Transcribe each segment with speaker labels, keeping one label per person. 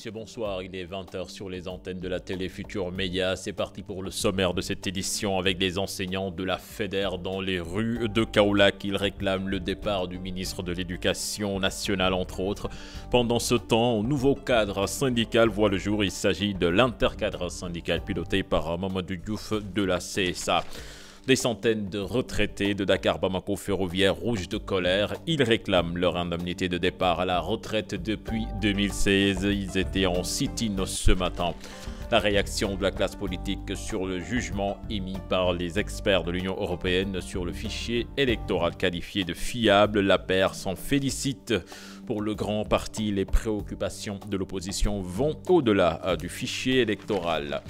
Speaker 1: messieurs, bonsoir. Il est 20h sur les antennes de la télé Futur Média. C'est parti pour le sommaire de cette édition avec les enseignants de la FEDER dans les rues de Kaolack. Ils réclament le départ du ministre de l'Éducation nationale, entre autres. Pendant ce temps, un nouveau cadre syndical voit le jour. Il s'agit de l'intercadre syndical piloté par Mamadou Diouf de la CSA. Des centaines de retraités de Dakar-Bamako Ferroviaire rouges de colère. Ils réclament leur indemnité de départ à la retraite depuis 2016. Ils étaient en sit-in ce matin. La réaction de la classe politique sur le jugement émis par les experts de l'Union européenne sur le fichier électoral qualifié de fiable. La paire s'en félicite. Pour le grand parti, les préoccupations de l'opposition vont au-delà du fichier électoral.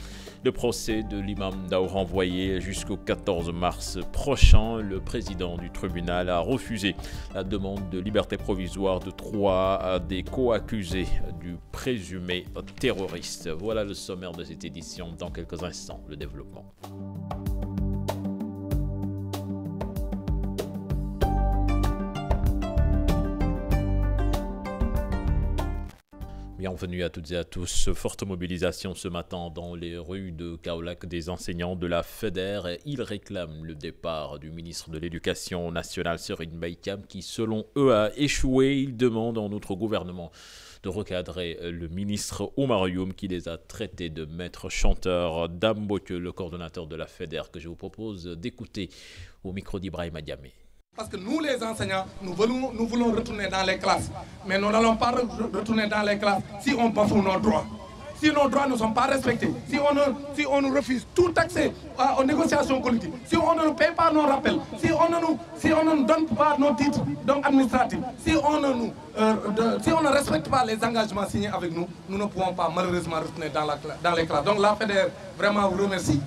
Speaker 1: Le procès de l'imam Dao renvoyé jusqu'au 14 mars prochain. Le président du tribunal a refusé la demande de liberté provisoire de 3 des co-accusés du présumé terroriste. Voilà le sommaire de cette édition. Dans quelques instants, le développement. Bienvenue à toutes et à tous. Forte mobilisation ce matin dans les rues de Kaolack des enseignants de la FEDER. Ils réclament le départ du ministre de l'Éducation nationale, Serigne Mbaye Thiam, qui selon eux a échoué. Ils demandent en outre au gouvernement de recadrer le ministre Oumar Youm qui les a traités de maître chanteur. Dame Botke, le coordonnateur de la FEDER, que je vous propose d'écouter au micro d'Ibrahim Diamé.
Speaker 2: Parce que nous, les enseignants, nous voulons retourner dans les classes. Mais nous n'allons pas retourner dans les classes si on bafoue nos droits. Si nos droits ne sont pas respectés, si on nous refuse tout accès aux négociations collectives, si on ne nous paye pas nos rappels, si on ne nous donne pas nos titres administratifs, si on ne respecte pas les engagements signés avec nous, nous ne pouvons pas malheureusement retourner dans les classes. Donc la FEDER vraiment vous remercie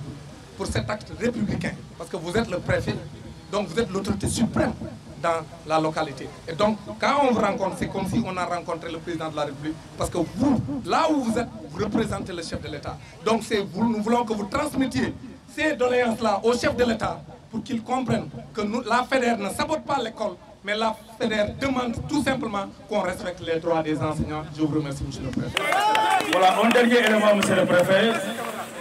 Speaker 2: pour cet acte républicain. Parce que vous êtes le préfet. Donc vous êtes l'autorité suprême dans la localité. Et donc quand on vous rencontre, c'est comme si on a rencontré le président de la République. Parce que vous, là où vous êtes, vous représentez le chef de l'État. Donc nous voulons que vous transmettiez ces doléances-là au chef de l'État pour qu'il comprenne que la FEDER ne sabote pas l'école, mais la FEDER demande tout simplement qu'on respecte les droits des enseignants. Je vous remercie, monsieur le préfet.
Speaker 3: Voilà, un dernier élément, monsieur le préfet.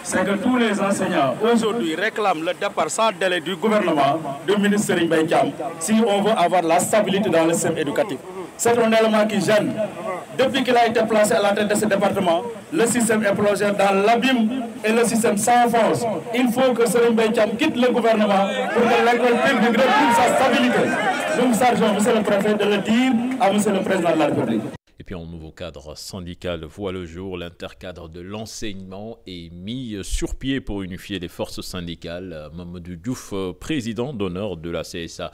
Speaker 3: C'est que tous les enseignants aujourd'hui réclament le départ sans délai du gouvernement du ministre Serigne Mbaye Thiam si on veut avoir la stabilité dans le système éducatif. C'est un élément qui gêne. Depuis qu'il a été placé à la tête de ce département, le système est plongé dans l'abîme et le système s'enfonce. Il faut que Serigne Mbaye Thiam quitte le gouvernement pour que l'école publique retrouve sa stabilité. Nous vous chargeons, monsieur le préfet, de le dire à monsieur le président de la République.
Speaker 1: Et puis un nouveau cadre syndical voit le jour. L'intercadre de l'enseignement est mis sur pied pour unifier les forces syndicales. Mamadou Diouf, président d'honneur de la CSA,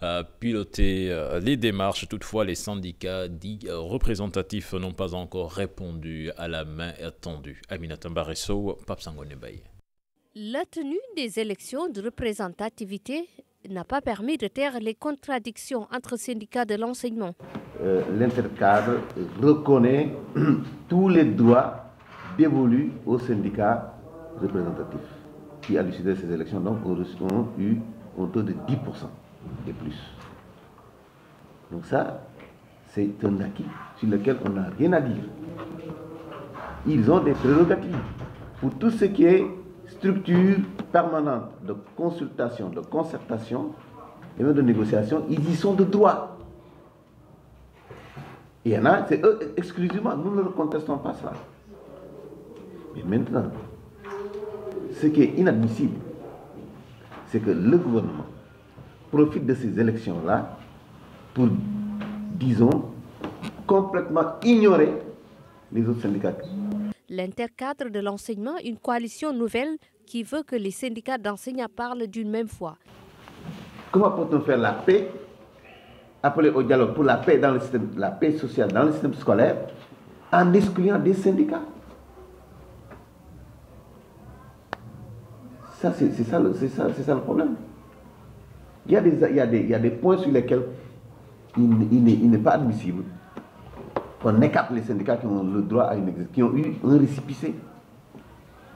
Speaker 1: a piloté les démarches. Toutefois, les syndicats dits représentatifs n'ont pas encore répondu à la main tendue. Aminata Mbaresso, Pape Sangone Baye.
Speaker 4: La tenue des élections de représentativité n'a pas permis de taire les contradictions entre syndicats de l'enseignement.
Speaker 5: L'intercadre reconnaît tous les droits dévolus aux syndicats représentatifs qui, à l'issue de ces élections, donc, ont eu un taux de 10% et plus. Donc ça, c'est un acquis sur lequel on n'a rien à dire. Ils ont des prérogatives pour tout ce qui est structure permanente de consultation, de concertation et même de négociation. Ils y sont de droit. Il y en a, c'est eux exclusivement, nous ne contestons pas ça. Mais maintenant, ce qui est inadmissible, c'est que le gouvernement profite de ces élections-là pour, disons, complètement ignorer les autres syndicats.
Speaker 4: L'intercadre de l'enseignement, une coalition nouvelle qui veut que les syndicats d'enseignants parlent d'une même voix.
Speaker 5: Comment peut-on faire la paix, appeler au dialogue pour la paix dans le système, la paix sociale dans le système scolaire, en excluant des syndicats? Ça, c'est ça le problème. Il y a des points sur lesquels il n'est pas admissible qu'on écarte les syndicats qui ont le droit à qui ont eu un récépissé.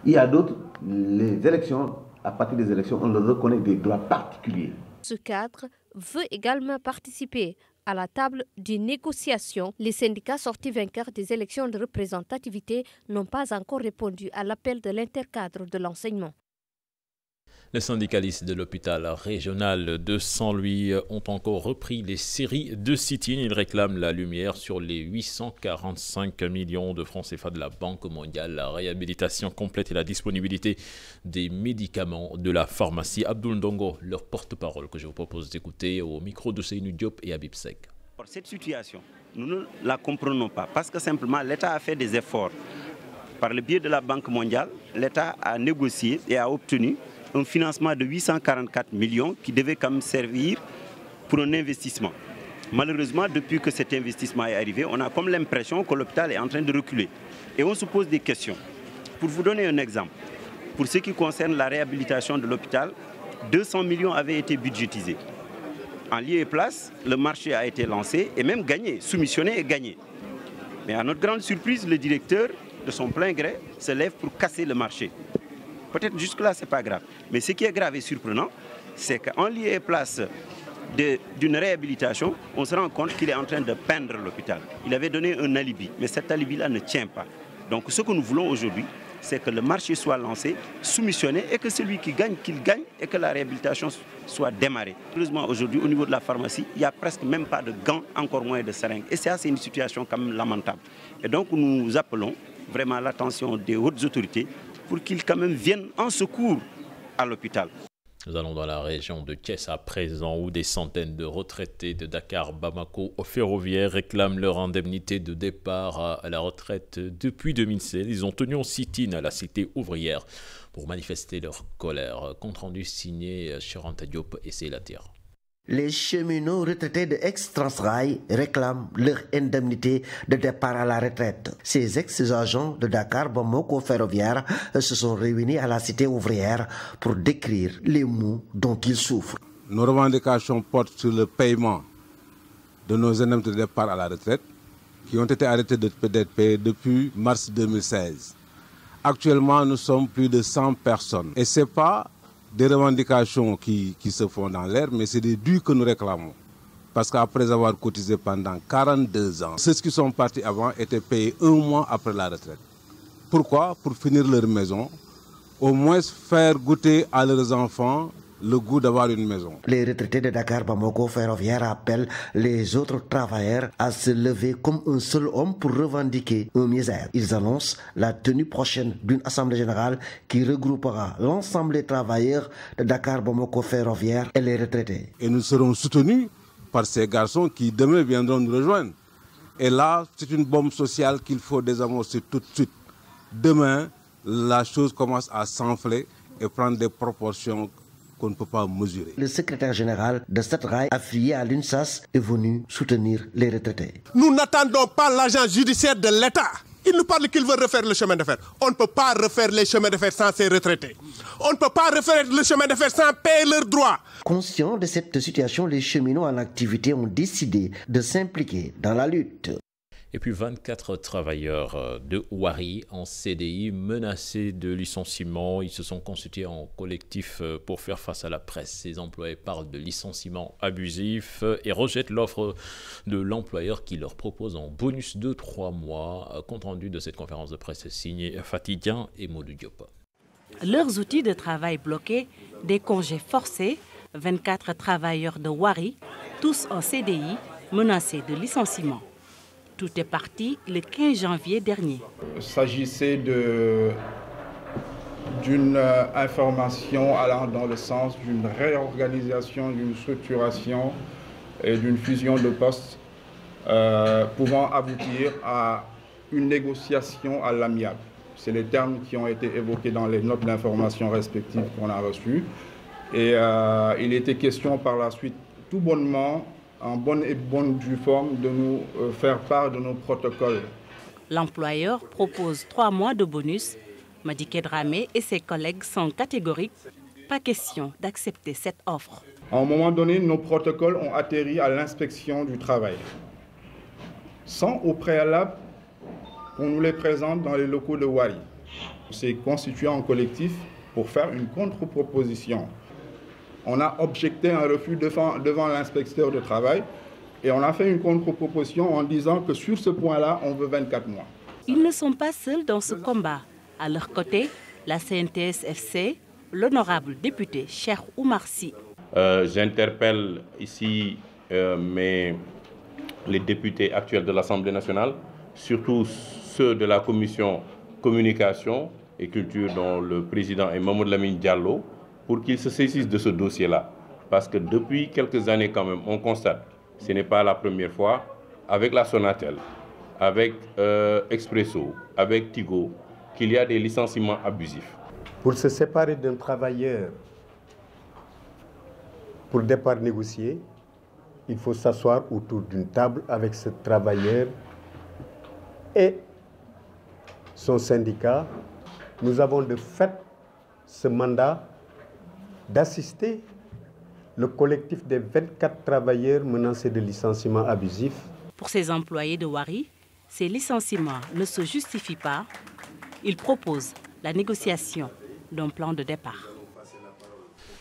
Speaker 5: Il y a d'autres, les élections, à partir des élections, on leur reconnaît des droits particuliers.
Speaker 4: Ce cadre veut également participer à la table d'une négociation. Les syndicats sortis vainqueurs des élections de représentativité n'ont pas encore répondu à l'appel de l'intercadre de l'enseignement.
Speaker 1: Les syndicalistes de l'hôpital régional de Saint-Louis ont encore repris les séries de sit-in. Ils réclament la lumière sur les 845 millions de francs CFA de la Banque mondiale, la réhabilitation complète et la disponibilité des médicaments de la pharmacie. Abdoul Ndongo, leur porte-parole, que je vous propose d'écouter au micro de Seynou Diop et Habib Sek.
Speaker 6: Cette situation, nous ne la comprenons pas parce que simplement l'État a fait des efforts. Par le biais de la Banque mondiale, l'État a négocié et a obtenu un financement de 844 millions qui devait quand même servir pour un investissement. Malheureusement, depuis que cet investissement est arrivé, on a comme l'impression que l'hôpital est en train de reculer. Et on se pose des questions. Pour vous donner un exemple, pour ce qui concerne la réhabilitation de l'hôpital, 200 millions avaient été budgétisés. En lieu et place, le marché a été lancé et même gagné, soumissionné et gagné. Mais à notre grande surprise, le directeur, de son plein gré, se lève pour casser le marché. Peut-être jusque-là, ce n'est pas grave. Mais ce qui est grave et surprenant, c'est qu'en lieu et place d'une réhabilitation, on se rend compte qu'il est en train de peindre l'hôpital. Il avait donné un alibi, mais cet alibi-là ne tient pas. Donc ce que nous voulons aujourd'hui, c'est que le marché soit lancé, soumissionné, et que celui qui gagne, qu'il gagne, et que la réhabilitation soit démarrée. Heureusement, aujourd'hui, au niveau de la pharmacie, il n'y a presque même pas de gants, encore moins de seringues. Et ça, c'est une situation quand même lamentable. Et donc nous appelons vraiment l'attention des hautes autorités pour qu'ils quand même viennent en secours à l'hôpital.
Speaker 1: Nous allons dans la région de Thiès à présent où des centaines de retraités de Dakar-Bamako au ferroviaire réclament leur indemnité de départ à la retraite depuis 2016. Ils ont tenu en sit-in à la cité ouvrière pour manifester leur colère. Compte rendu signé Charanta Diop et Seylatir.
Speaker 7: Les cheminots retraités de ex-Transrail réclament leur indemnité de départ à la retraite. Ces ex-agents de Dakar-Bamako ferroviaire se sont réunis à la cité ouvrière pour décrire les maux dont ils souffrent.
Speaker 8: Nos revendications portent sur le paiement de nos indemnités de départ à la retraite qui ont été arrêtés d'être payés depuis mars 2016. Actuellement, nous sommes plus de 100 personnes. Et ce n'est pas des revendications qui se font dans l'air, mais c'est des dus que nous réclamons. Parce qu'après avoir cotisé pendant 42 ans, ceux qui sont partis avant étaient payés un mois après la retraite. Pourquoi? Pour finir leur maison, au moins faire goûter à leurs enfants le goût d'avoir une maison.
Speaker 7: Les retraités de Dakar-Bamako ferroviaire appellent les autres travailleurs à se lever comme un seul homme pour revendiquer un misère. Ils annoncent la tenue prochaine d'une assemblée générale qui regroupera l'ensemble des travailleurs de Dakar-Bamako ferroviaire et les retraités.
Speaker 8: Et nous serons soutenus par ces garçons qui demain viendront nous rejoindre. Et là, c'est une bombe sociale qu'il faut désamorcer tout de suite. Demain, la chose commence à s'enfler et prendre des proportions qu'on ne peut pas mesurer.
Speaker 7: Le secrétaire général de cette rail affilié à l'UNSAS est venu soutenir les retraités.
Speaker 9: Nous n'attendons pas l'agent judiciaire de l'État. Il nous parle qu'il veut refaire le chemin de fer. On ne peut pas refaire les chemins de fer sans ces retraités. On ne peut pas refaire le chemin de fer sans payer leurs droits.
Speaker 7: Conscients de cette situation, les cheminots en activité ont décidé de s'impliquer dans la lutte.
Speaker 1: Et puis 24 travailleurs de Wari en CDI menacés de licenciement. Ils se sont constitués en collectif pour faire face à la presse. Ces employés parlent de licenciement abusif et rejettent l'offre de l'employeur qui leur propose en bonus de 3 mois. Compte rendu de cette conférence de presse signée Fatidien et Modou Diop.
Speaker 10: Leurs outils de travail bloqués, des congés forcés, 24 travailleurs de Wari, tous en CDI, menacés de licenciement. Tout est parti le 15 janvier dernier.
Speaker 11: Il s'agissait d'une information allant dans le sens d'une réorganisation, d'une structuration et d'une fusion de postes pouvant aboutir à une négociation à l'amiable. C'est les termes qui ont été évoqués dans les notes d'information respectives qu'on a reçues. Et il était question par la suite, tout bonnement, en bonne et bonne due forme, de nous faire part de nos protocoles.
Speaker 10: L'employeur propose 3 mois de bonus. Madiké Dramé et ses collègues sont catégoriques. Pas question d'accepter cette offre.
Speaker 11: À un moment donné, nos protocoles ont atterri à l'inspection du travail, sans au préalable qu'on nous les présente dans les locaux de Wari. On s'est constitué en collectif pour faire une contre-proposition. On a objecté un refus devant l'inspecteur de travail Et on a fait une contre-proposition en disant que sur ce point-là, on veut 24 mois.
Speaker 10: Ils ne sont pas seuls dans ce combat. À leur côté, la CNTS-FC, l'honorable député Cheikh Oumar Sy.
Speaker 12: J'interpelle ici les députés actuels de l'Assemblée nationale, surtout ceux de la commission communication et culture dont le président est Mamadou Lamine Diallo, pour qu'ils se saisissent de ce dossier-là. Parce que depuis quelques années quand même, on constate, ce n'est pas la première fois, avec la Sonatel, avec Expresso, avec Tigo, qu'il y a des licenciements abusifs.
Speaker 13: Pour se séparer d'un travailleur, pour départ négocié, il faut s'asseoir autour d'une table avec ce travailleur et son syndicat. Nous avons de fait ce mandat d'assister le collectif des 24 travailleurs menacés de licenciements abusifs.
Speaker 10: Pour ces employés de Wari, ces licenciements ne se justifient pas. Ils proposent la négociation d'un plan de départ.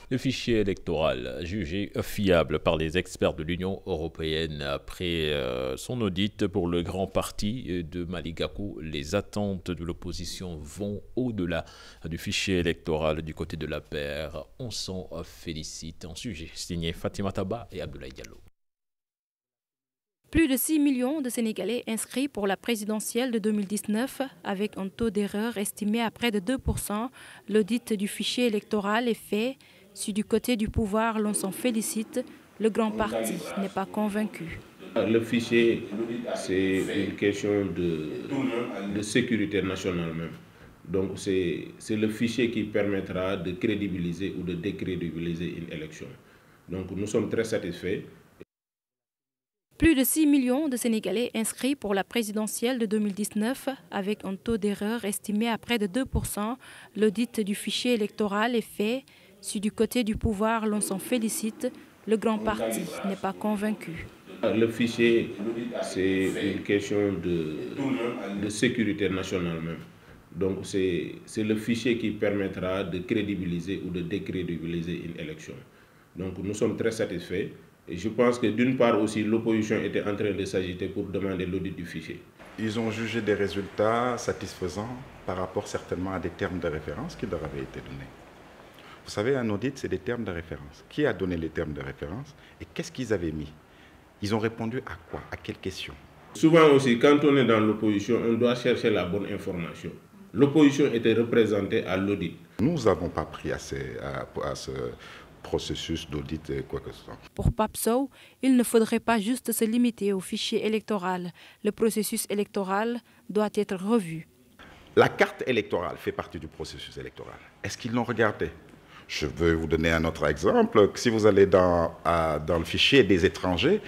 Speaker 1: Le fichier électoral jugé fiable par les experts de l'Union européenne après son audit pour le grand parti de Malick Gakou. Les attentes de l'opposition vont au-delà du fichier électoral du côté de l'APR. On s'en félicite. Un sujet signé Fatima Taba et Abdoulaye Diallo.
Speaker 14: Plus de 6 millions de Sénégalais inscrits pour la présidentielle de 2019 avec un taux d'erreur estimé à près de 2%. L'audit du fichier électoral est fait. Si du côté du pouvoir l'on s'en félicite, le grand parti n'est pas convaincu.
Speaker 12: Le fichier, c'est une question de sécurité nationale même. Donc c'est le fichier qui permettra de crédibiliser ou de décrédibiliser une élection. Donc nous sommes très satisfaits.
Speaker 14: Plus de 6 millions de Sénégalais inscrits pour la présidentielle de 2019 avec un taux d'erreur estimé à près de 2%. L'audit du fichier électoral est fait. Si du côté du pouvoir l'on s'en félicite, le grand parti n'est pas convaincu.
Speaker 12: Le fichier, c'est une question de sécurité nationale même. Donc c'est le fichier qui permettra de crédibiliser ou de décrédibiliser une élection. Donc nous sommes très satisfaits. Et je pense que d'une part aussi, l'opposition était en train de s'agiter pour demander l'audit du fichier.
Speaker 15: Ils ont jugé des résultats satisfaisants par rapport certainement à des termes de référence qui leur avaient été donnés. Vous savez, un audit, c'est des termes de référence. Qui a donné les termes de référence et qu'est-ce qu'ils avaient mis? Ils ont répondu à quoi? À quelles questions?
Speaker 12: Souvent aussi, quand on est dans l'opposition, on doit chercher la bonne information. L'opposition était représentée à l'audit.
Speaker 15: Nous n'avons pas pris à ce processus d'audit et quoi que ce soit.
Speaker 14: Pour Pape Sow, il ne faudrait pas juste se limiter au fichier électoral. Le processus électoral doit être revu.
Speaker 15: La carte électorale fait partie du processus électoral. Est-ce qu'ils l'ont regardé? Je vais vous donner un autre exemple. Si vous allez dans le fichier des étrangers,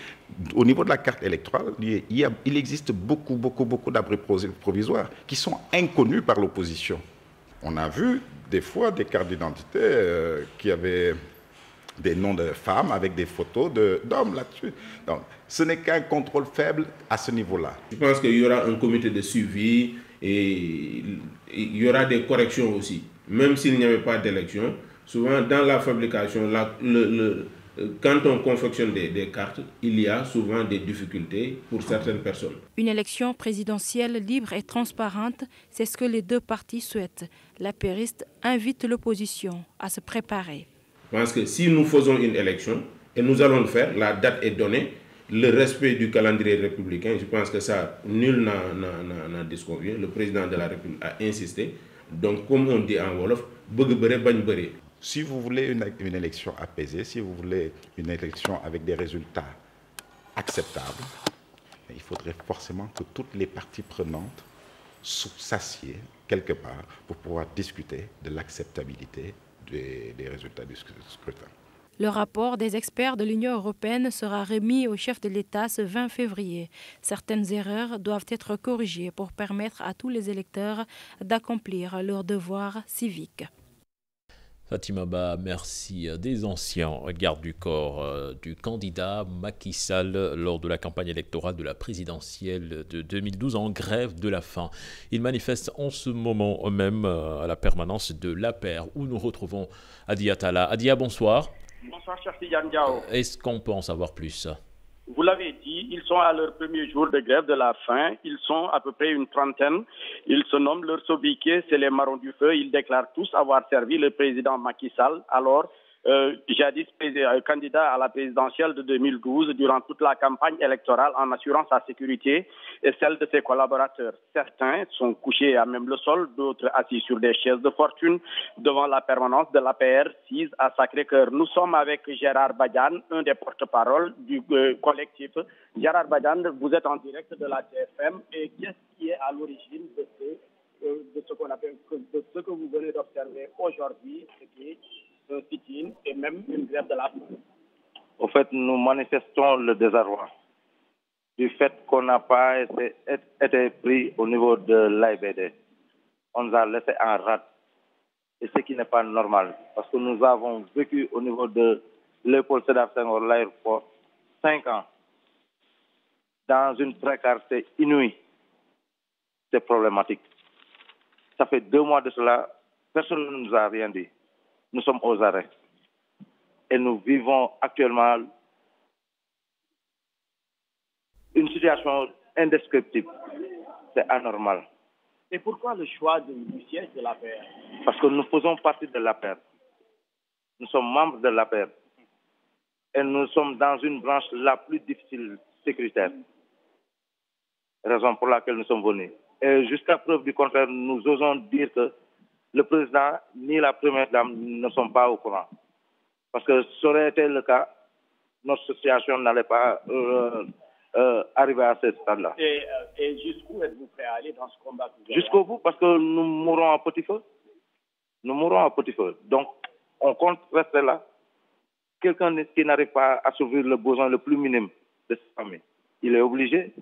Speaker 15: au niveau de la carte électorale, il existe beaucoup d'abris provisoires qui sont inconnus par l'opposition. On a vu des fois des cartes d'identité qui avaient des noms de femmes avec des photos d'hommes là-dessus. Donc, ce n'est qu'un contrôle faible à ce niveau-là.
Speaker 12: Je pense qu'il y aura un comité de suivi et il y aura des corrections aussi. Même s'il n'y avait pas d'élection, souvent dans la fabrication, quand on confectionne des cartes, il y a souvent des difficultés pour certaines personnes.
Speaker 14: Une élection présidentielle libre et transparente, c'est ce que les deux partis souhaitent. L'apériste invite l'opposition à se préparer.
Speaker 12: Je pense que si nous faisons une élection, et nous allons le faire, la date est donnée, le respect du calendrier républicain, je pense que ça, nul n'en disconvient. Le président de la République a insisté. Donc, comme on dit en Wolof, bëgg bëre bañ bëre.
Speaker 15: Si vous voulez une élection apaisée, si vous voulez une élection avec des résultats acceptables, il faudrait forcément que toutes les parties prenantes s'assiedent quelque part pour pouvoir discuter de l'acceptabilité des résultats du scrutin.
Speaker 14: Le rapport des experts de l'Union européenne sera remis au chef de l'État ce 20 février. Certaines erreurs doivent être corrigées pour permettre à tous les électeurs d'accomplir leurs devoirs civiques.
Speaker 1: Fatima Ba, merci. Des anciens gardes du corps du candidat Macky Sall lors de la campagne électorale de la présidentielle de 2012 en grève de la faim. Ils manifestent en ce moment même à la permanence de l'APR où nous retrouvons Adia Talla. Adia, bonsoir.
Speaker 16: Bonsoir, cher Tidiane Diao.
Speaker 1: Est-ce qu'on peut en savoir plus?
Speaker 16: Vous l'avez dit. ici. Ils sont à leur premier jour de grève de la faim. Ils sont à peu près une trentaine. Ils se nomment leurs sobriquets, c'est les marrons du feu. Ils déclarent tous avoir servi le président Macky Sall. Alors, jadis candidat à la présidentielle de 2012 durant toute la campagne électorale en assurant sa sécurité et celle de ses collaborateurs. Certains sont couchés à même le sol, d'autres assis sur des chaises de fortune devant la permanence de l'APR 6 à Sacré-Cœur. Nous sommes avec Gérard Badiane, un des porte-parole du collectif. Gérard Badiane, vous êtes en direct de la TFM et qu'est-ce qui est à l'origine de ce qu'on appelle, de ce que vous venez d'observer aujourd'hui, un sit-in et même une grève de la faim?
Speaker 17: Au fait, nous manifestons le désarroi du fait qu'on n'a pas été pris au niveau de l'AIBD. On nous a laissé en rade. Et ce qui n'est pas normal. Parce que nous avons vécu au niveau de l'école Sédar Senghor, l'aéroport, 5 ans dans une précarité inouïe. C'est problématique. Ça fait 2 mois de cela, personne ne nous a rien dit. Nous sommes aux arrêts. Et nous vivons actuellement une situation indescriptible. C'est anormal.
Speaker 16: Et pourquoi le choix du siège de l'APR?
Speaker 17: Parce que nous faisons partie de l'APR. Nous sommes membres de l'APR. Et nous sommes dans une branche la plus difficile sécuritaire. Raison pour laquelle nous sommes venus. Et jusqu'à preuve du contraire, nous osons dire que le président ni la première dame ne sont pas au courant. Parce que ça aurait été le cas, notre situation n'allait pas arriver à ce stade-là.
Speaker 16: Et jusqu'où êtes-vous prêt à aller dans ce combat?
Speaker 17: Jusqu'au bout, parce que nous mourrons à petit feu. Nous mourrons à petit feu. Donc, on compte rester là. Quelqu'un qui n'arrive pas à soulever le besoin le plus minime de sa famille, il est obligé.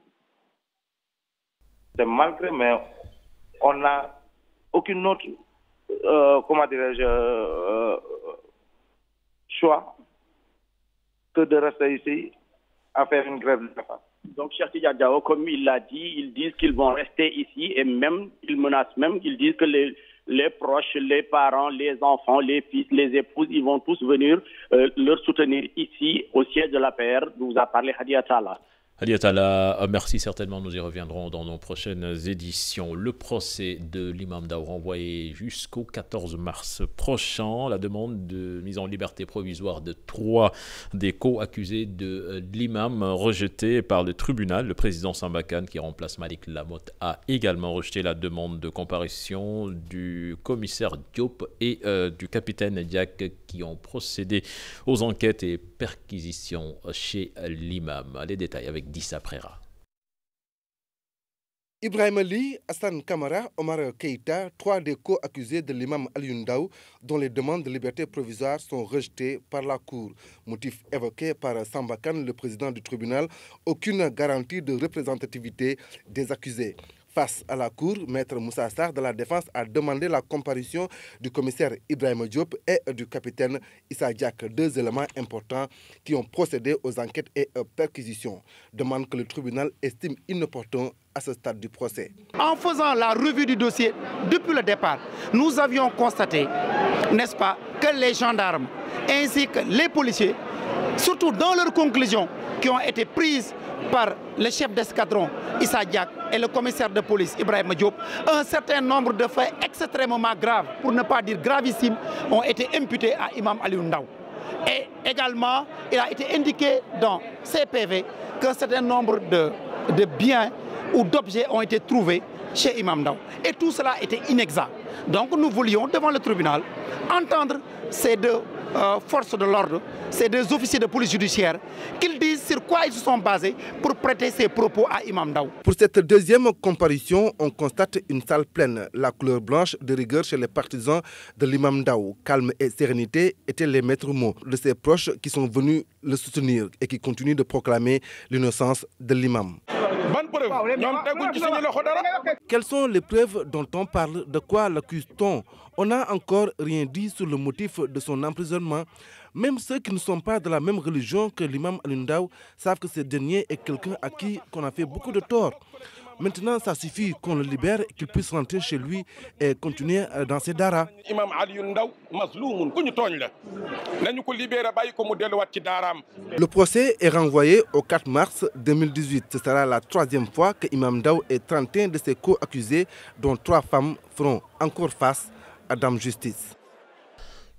Speaker 17: C'est malgré, mais on n'a aucune autre choix que de rester ici à faire une grève de la faim.
Speaker 16: Donc, Cheikh Tidiane Diao, comme il l'a dit, ils disent qu'ils vont rester ici et même, ils menacent même, ils disent que les proches, les parents, les enfants, les fils, les épouses, ils vont tous venir leur soutenir ici au siège de l'APR. Vous a parlé Hadi Attala.
Speaker 1: Hadi Attala, merci, certainement, nous y reviendrons dans nos prochaines éditions. Le procès de l'imam Ndao renvoyé jusqu'au 14 mars prochain. La demande de mise en liberté provisoire de 3 des co-accusés de l'imam rejetée par le tribunal. Le président Samba Kane, qui remplace Malik Lamotte, a également rejeté la demande de comparution du commissaire Diop et du capitaine Diak, qui ont procédé aux enquêtes et perquisitions chez l'imam. Les détails avec Dissa Prera.
Speaker 18: Ibrahim Ali, Hassan Kamara, Omar Keïta, 3 des co-accusés de l'imam Aliou Ndao, dont les demandes de liberté provisoire sont rejetées par la Cour. Motif évoqué par Samba Kane, le président du tribunal, aucune garantie de représentativité des accusés. Face à la Cour, Maître Moussa Sarr de la Défense a demandé la comparution du commissaire Ibrahim Diop et du capitaine Issa Diak, 2 éléments importants qui ont procédé aux enquêtes et perquisitions. Demande que le tribunal estime inopportun à ce stade du procès.
Speaker 19: En faisant la revue du dossier depuis le départ, nous avions constaté, n'est-ce pas, que les gendarmes ainsi que les policiers, surtout dans leurs conclusions qui ont été prises par le chef d'escadron Issa Diak et le commissaire de police Ibrahim Diop, un certain nombre de faits extrêmement graves, pour ne pas dire gravissimes, ont été imputés à Imam Aliou Ndao. Et également, il a été indiqué dans ces PV qu'un certain nombre de biens ou d'objets ont été trouvés chez Imam Ndao. Et tout cela était inexact. Donc nous voulions, devant le tribunal, entendre ces 2 forces de l'ordre, ces 2 officiers de police judiciaire, qu'ils disent sur quoi ils se sont basés pour prêter ces propos à Imam Ndao.
Speaker 18: Pour cette deuxième comparution, on constate une salle pleine. La couleur blanche de rigueur chez les partisans de l'imam Ndao. Calme et sérénité étaient les maîtres mots de ses proches qui sont venus le soutenir et qui continuent de proclamer l'innocence de l'imam. Quelles sont les preuves dont on parle? De quoi l'accuse-t-on? On n'a encore rien dit sur le motif de son emprisonnement. Même ceux qui ne sont pas de la même religion que l'imam Aliou Ndao savent que ce dernier est quelqu'un à qui on a fait beaucoup de tort. Maintenant, ça suffit qu'on le libère et qu'il puisse rentrer chez lui et continuer dans ses daras. Le procès est renvoyé au 4 mars 2018. Ce sera la 3e fois que Imam Ndao et 31 de ses co-accusés, dont 3 femmes, feront encore face à Dame Justice.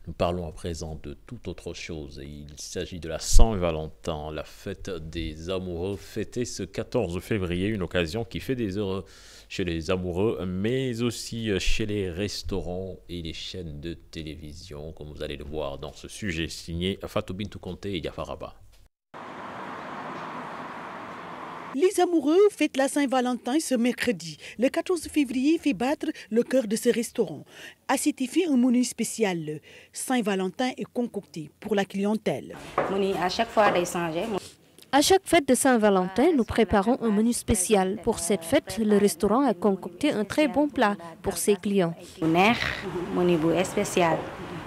Speaker 1: Nous parlons à présent de toute autre chose. Il s'agit de la Saint-Valentin, la fête des amoureux, fêtée ce 14 février, une occasion qui fait des heureux chez les amoureux, mais aussi chez les restaurants et les chaînes de télévision, comme vous allez le voir dans ce sujet signé Fatou Bintou Conté et Diafaraba.
Speaker 20: Les amoureux fêtent la Saint-Valentin ce mercredi. Le 14 février fait battre le cœur de ce restaurant. À cet effet, un menu spécial Saint-Valentin est concocté pour la clientèle.
Speaker 21: À chaque fois,
Speaker 4: à chaque fête de Saint-Valentin, nous préparons un menu spécial. Pour cette fête, le restaurant a concocté un très bon plat pour ses clients.
Speaker 21: Menu spécial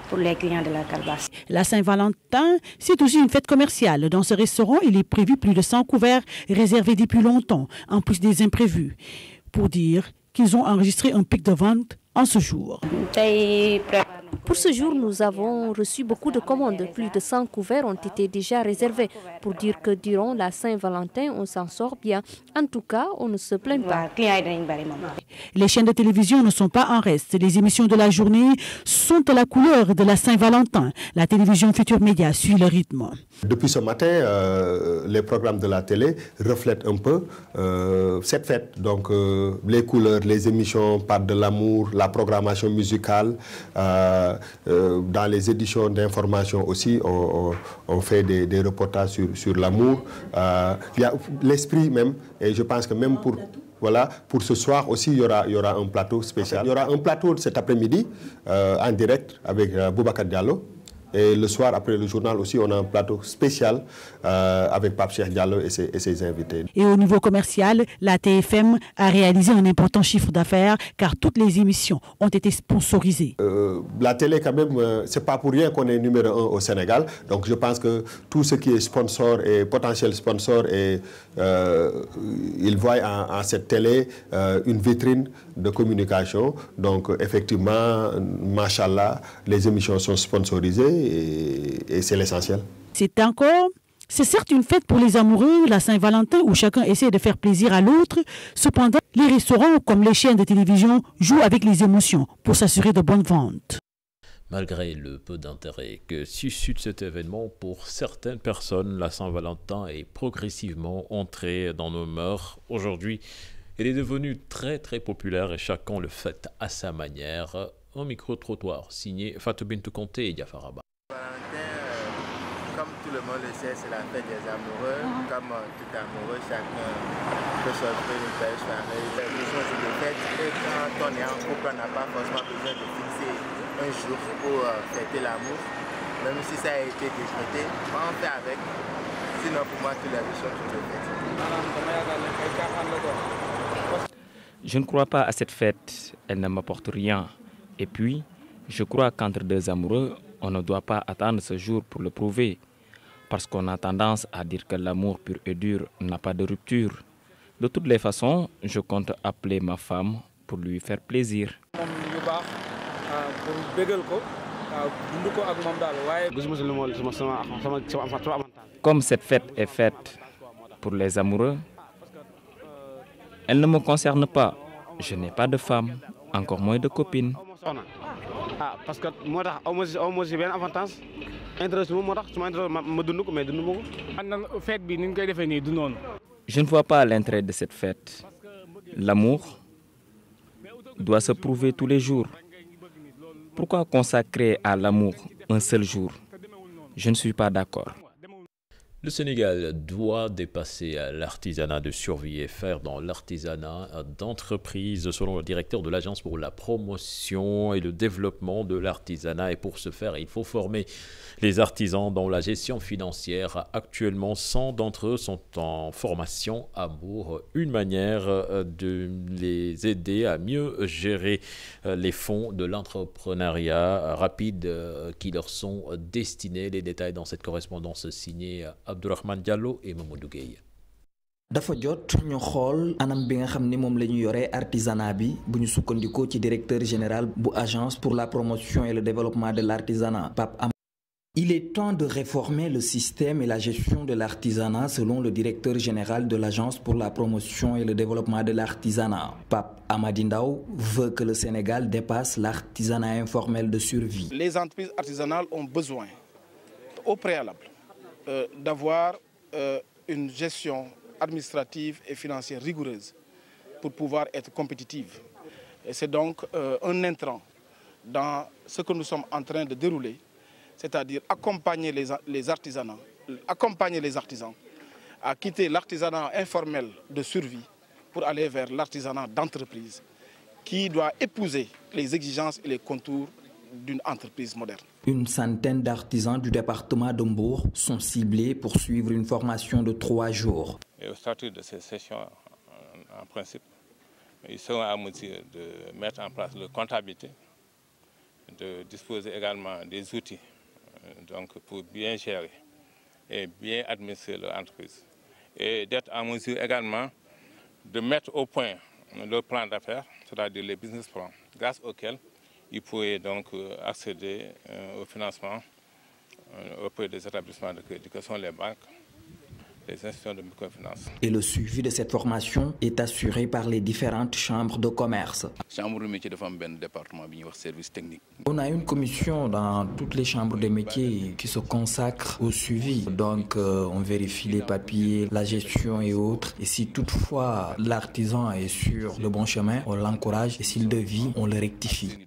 Speaker 21: pour les clients de la calebasse.
Speaker 20: La Saint-Valentin, c'est aussi une fête commerciale. Dans ce restaurant, il est prévu plus de 100 couverts réservés depuis longtemps, en plus des imprévus, pour dire qu'ils ont enregistré un pic de vente en ce jour.
Speaker 4: Pour ce jour, nous avons reçu beaucoup de commandes. Plus de 100 couverts ont été déjà réservés. Pour dire que durant la Saint-Valentin, on s'en sort bien. En tout cas, on ne se plaint pas.
Speaker 20: Les chaînes de télévision ne sont pas en reste. Les émissions de la journée sont à la couleur de la Saint-Valentin. La télévision Futur Média suit le rythme.
Speaker 22: Depuis ce matin, les programmes de la télé reflètent un peu cette fête. Donc, les couleurs, les émissions parlent de l'amour, la programmation musicale. Dans les éditions d'information aussi, on fait des reportages sur l'amour. Il y a l'esprit même, et je pense que même pour ce soir aussi, il y aura un plateau spécial. Il y aura un plateau cet après-midi en direct avec Boubacar Diallo. Et le soir, après le journal aussi, on a un plateau spécial avec Pape Cheikh Diallo et ses invités.
Speaker 20: Et au niveau commercial, la TFM a réalisé un important chiffre d'affaires car toutes les émissions ont été sponsorisées.
Speaker 22: La télé, quand même, c'est pas pour rien qu'on est numéro 1 au Sénégal. Donc je pense que tout ce qui est sponsor et potentiel sponsor, ils voient en cette télé une vitrine de communication. Donc effectivement, machallah, les émissions sont sponsorisées. Et c'est l'essentiel.
Speaker 20: C'est certes une fête pour les amoureux, la Saint-Valentin, où chacun essaie de faire plaisir à l'autre. Cependant, les restaurants comme les chaînes de télévision jouent avec les émotions pour s'assurer de bonnes ventes.
Speaker 1: Malgré le peu d'intérêt que suscite cet événement, pour certaines personnes, la Saint-Valentin est progressivement entrée dans nos mœurs. Aujourd'hui, elle est devenue très très populaire et chacun le fête à sa manière. Un micro-trottoir signé Fatou Bintou Conté et Diafaraba.
Speaker 23: Comme tout le monde le sait, c'est la fête des amoureux. Comme tout amoureux, chacun peut s'offrir une belle soirée. Les jours de fête, et quand on est en couple, on n'a pas forcément besoin de fixer un jour pour fêter l'amour. Même si ça a été décrété, on fait avec. Sinon, pour moi, tous les jours sont toutes les fêtes.
Speaker 24: Je ne crois pas à cette fête, elle ne m'apporte rien. Et puis, je crois qu'entre deux amoureux, on ne doit pas attendre ce jour pour le prouver. Parce qu'on a tendance à dire que l'amour pur et dur n'a pas de rupture. De toutes les façons, je compte appeler ma femme pour lui faire plaisir. Comme cette fête est faite pour les amoureux, elle ne me concerne pas. Je n'ai pas de femme, encore moins de copine.
Speaker 25: Parce que moi, j'ai bien avantage.
Speaker 24: Je ne vois pas l'intérêt de cette fête. L'amour doit se prouver tous les jours. Pourquoi consacrer à l'amour un seul jour? Je ne suis pas d'accord.
Speaker 1: Le Sénégal doit dépasser l'artisanat de survie et faire dans l'artisanat d'entreprise, selon le directeur de l'Agence pour la promotion et le développement de l'artisanat. Et pour ce faire, il faut former les artisans dans la gestion financière. Actuellement, 100 d'entre eux sont en formation Amour, une manière de les aider à mieux gérer les fonds de l'entrepreneuriat rapide qui leur sont destinés. Les détails dans cette correspondance signée Abdourahmane Diallo et Mamadou Gueye.
Speaker 2: dafa jot ñu xool anam bi nga xam ni moom la ñu yoree artisanat bi bu ñu sukkandikoo ci directeur général bu agence pour la promotion et le développement de l'artisanat Pape Am. Il est temps de réformer le système et la gestion de l'artisanat selon le directeur général de l'agence pour la promotion et le développement de l'artisanat. Pape Amady Ndao veut que le Sénégal dépasse l'artisanat informel de survie.
Speaker 3: Les entreprises artisanales ont besoin, au préalable, d'avoir une gestion administrative et financière rigoureuse pour pouvoir être compétitives. Et c'est donc un intrant dans ce que nous sommes en train de dérouler, c'est-à-dire accompagner les artisans à quitter l'artisanat informel de survie pour aller vers l'artisanat d'entreprise qui doit épouser les exigences et les contours d'une entreprise moderne.
Speaker 2: Une centaine d'artisans du département de Mbour sont ciblés pour suivre une formation de 3 jours.
Speaker 5: Et au statut de ces sessions, en principe, ils seront à mesure de mettre en place leur comptabilité, de disposer également des outils donc pour bien gérer et bien administrer leur entreprise. Et d'être en mesure également de mettre au point leur plan d'affaires, c'est-à-dire les business plans, grâce auxquels ils pourraient donc accéder au financement auprès des établissements de crédit que sont les banques, les institutions de microfinance.
Speaker 2: Et le suivi de cette formation est assuré par les différentes chambres de commerce. On a une commission dans toutes les chambres de métiers qui se consacre au suivi. Donc on vérifie les papiers, la gestion et autres. Et si toutefois l'artisan est sur le bon chemin, on l'encourage. Et s'il dévie, on le rectifie.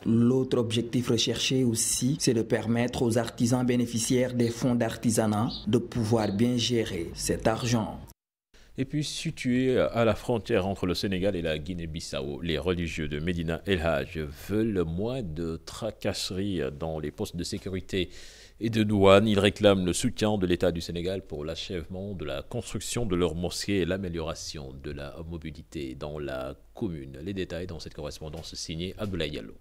Speaker 2: L'autre objectif recherché aussi, c'est de permettre aux artisans bénéficiaires des fonds d'artisanat de pouvoir bien gérer cet argent.
Speaker 1: Et puis situé à la frontière entre le Sénégal et la Guinée-Bissau, les religieux de Médina El Hadj veulent moins de tracasseries dans les postes de sécurité et de douane. Ils réclament le soutien de l'État du Sénégal pour l'achèvement de la construction de leur mosquée et l'amélioration de la mobilité dans la commune. Les détails dans cette correspondance signée Abdoulaye Diallo.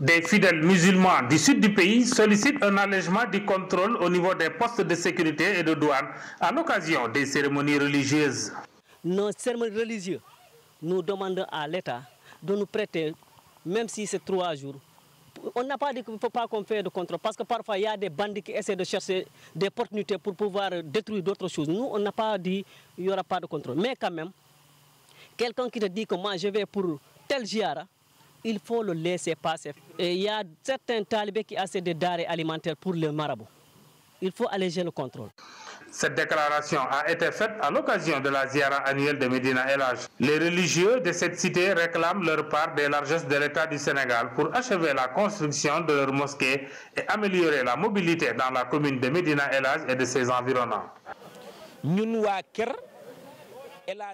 Speaker 6: Des fidèles musulmans du sud du pays sollicitent un allègement du contrôle au niveau des postes de sécurité et de douane à l'occasion des cérémonies religieuses.
Speaker 8: Nos cérémonies religieuses, nous demandons à l'État de nous prêter, même si c'est 3 jours. On n'a pas dit qu'il ne faut pas qu'on fasse de contrôle, parce que parfois il y a des bandits qui essaient de chercher des opportunités pour pouvoir détruire d'autres choses. Nous, on n'a pas dit qu'il n'y aura pas de contrôle. Mais quand même, quelqu'un qui te dit que moi je vais pour tel ziara, il faut le laisser passer. Et il y a certains talibés qui essaient des denrées alimentaires pour le marabout. Il faut alléger le contrôle.
Speaker 6: Cette déclaration a été faite à l'occasion de la ziara annuelle de Médina El Hadj. Les religieux de cette cité réclament leur part des largesses de l'État du Sénégal pour achever la construction de leur mosquée et améliorer la mobilité dans la commune de Médina El Hadj et de ses environnants.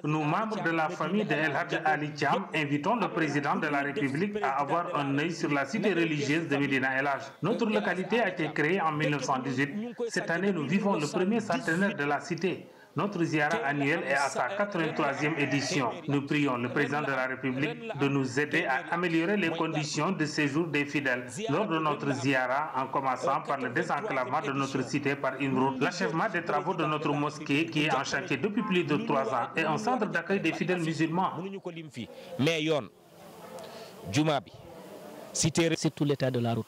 Speaker 6: Nous, membres de la famille de El Hadj Ali Thiam, invitons le président de la République à avoir un œil sur la cité religieuse de Médina El Hadj. Notre localité a été créée en 1918. Cette année, nous vivons le premier centenaire de la cité. Notre ziara annuelle est à sa 83e édition. Nous prions le président de la République de nous aider à améliorer les conditions de séjour des fidèles lors de notre ziara, en commençant par le désenclavement de notre cité par une route, l'achèvement des travaux de notre mosquée qui est en chantier depuis plus de 3 ans et un centre d'accueil des fidèles musulmans.
Speaker 8: C'est tout l'état de la route.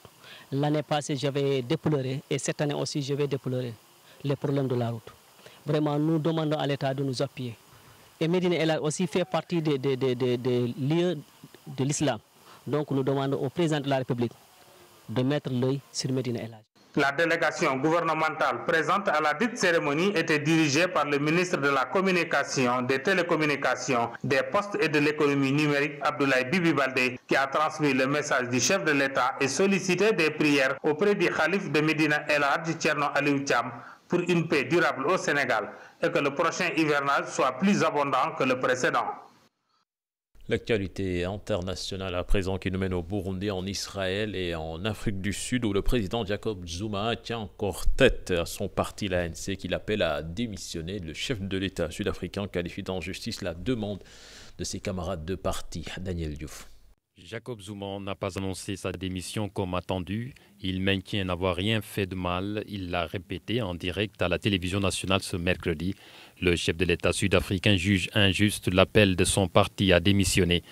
Speaker 8: L'année passée, j'avais déploré et cette année aussi, je vais déplorer les problèmes de la route. Vraiment, nous demandons à l'État de nous appuyer. Et Médina El Hadj aussi fait partie des lieux de l'islam. Donc nous demandons au président de la République de mettre l'œil sur Médina El Hadj.
Speaker 6: La délégation gouvernementale présente à la dite cérémonie était dirigée par le ministre de la Communication, des Télécommunications, des Postes et de l'économie numérique, Abdoulaye Bibi Baldé, qui a transmis le message du chef de l'État et sollicité des prières auprès du calife de Médina El Hadj, Thierno Aliou Thiam, pour une paix durable au Sénégal et que le prochain hivernage soit plus abondant que le précédent.
Speaker 1: L'actualité internationale à présent qui nous mène au Burundi, en Israël et en Afrique du Sud, où le président Jacob Zuma tient encore tête à son parti, l'ANC, qu'il appelle à démissionner. Le chef de l'État sud-africain qualifie en justice la demande de ses camarades de parti. Daniel Diouf. Jacob Zuma n'a pas annoncé sa démission comme attendu. Il maintient n'avoir rien fait de mal. Il l'a répété en direct à la télévision nationale ce mercredi. Le chef de l'État sud-africain juge injuste l'appel de son parti à démissionner.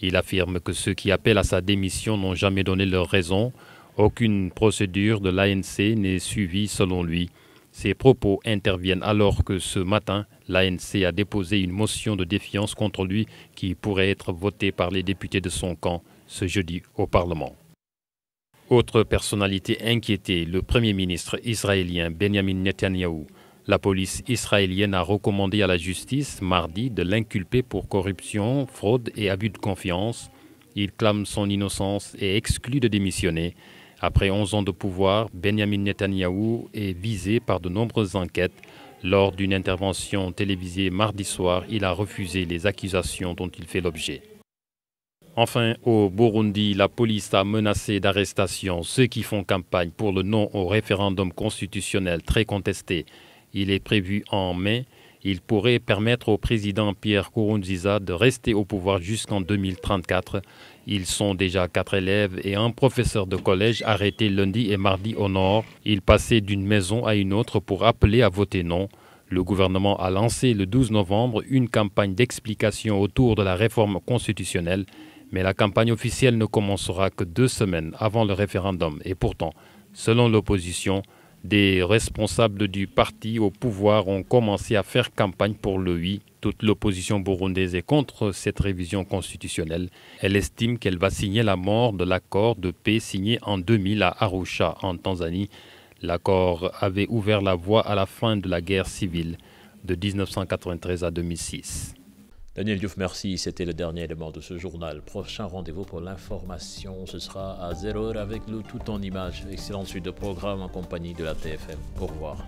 Speaker 1: Il affirme que ceux qui appellent à sa démission n'ont jamais donné leur raison. Aucune procédure de l'ANC n'est suivie selon lui. Ces propos interviennent alors que ce matin, l'ANC a déposé une motion de défiance contre lui qui pourrait être votée par les députés de son camp ce jeudi au Parlement. Autre personnalité inquiétée, le Premier ministre israélien Benjamin Netanyahou. La police israélienne a recommandé à la justice mardi de l'inculper pour corruption, fraude et abus de confiance. Il clame son innocence et exclut de démissionner. Après 11 ans de pouvoir, Benjamin Netanyahou est visé par de nombreuses enquêtes. Lors d'une intervention télévisée mardi soir, il a refusé les accusations dont il fait l'objet. Enfin, au Burundi, la police a menacé d'arrestation ceux qui font campagne pour le non au référendum constitutionnel très contesté. Il est prévu en mai. Il pourrait permettre au président Pierre Nkurunziza de rester au pouvoir jusqu'en 2034. Ils sont déjà 4 élèves et un professeur de collège arrêté lundi et mardi au nord. Ils passaient d'une maison à une autre pour appeler à voter non. Le gouvernement a lancé le 12 novembre une campagne d'explication autour de la réforme constitutionnelle, mais la campagne officielle ne commencera que 2 semaines avant le référendum. Et pourtant, selon l'opposition, des responsables du parti au pouvoir ont commencé à faire campagne pour le oui. Toute l'opposition burundaise est contre cette révision constitutionnelle. Elle estime qu'elle va signer la mort de l'accord de paix signé en 2000 à Arusha, en Tanzanie. L'accord avait ouvert la voie à la fin de la guerre civile de 1993 à 2006.
Speaker 7: Daniel Diouf, merci. C'était le dernier élément de ce journal. Prochain rendez-vous pour l'information, ce sera à 0h avec le tout en images. Excellente suite de programme en compagnie de la TFM. Au revoir.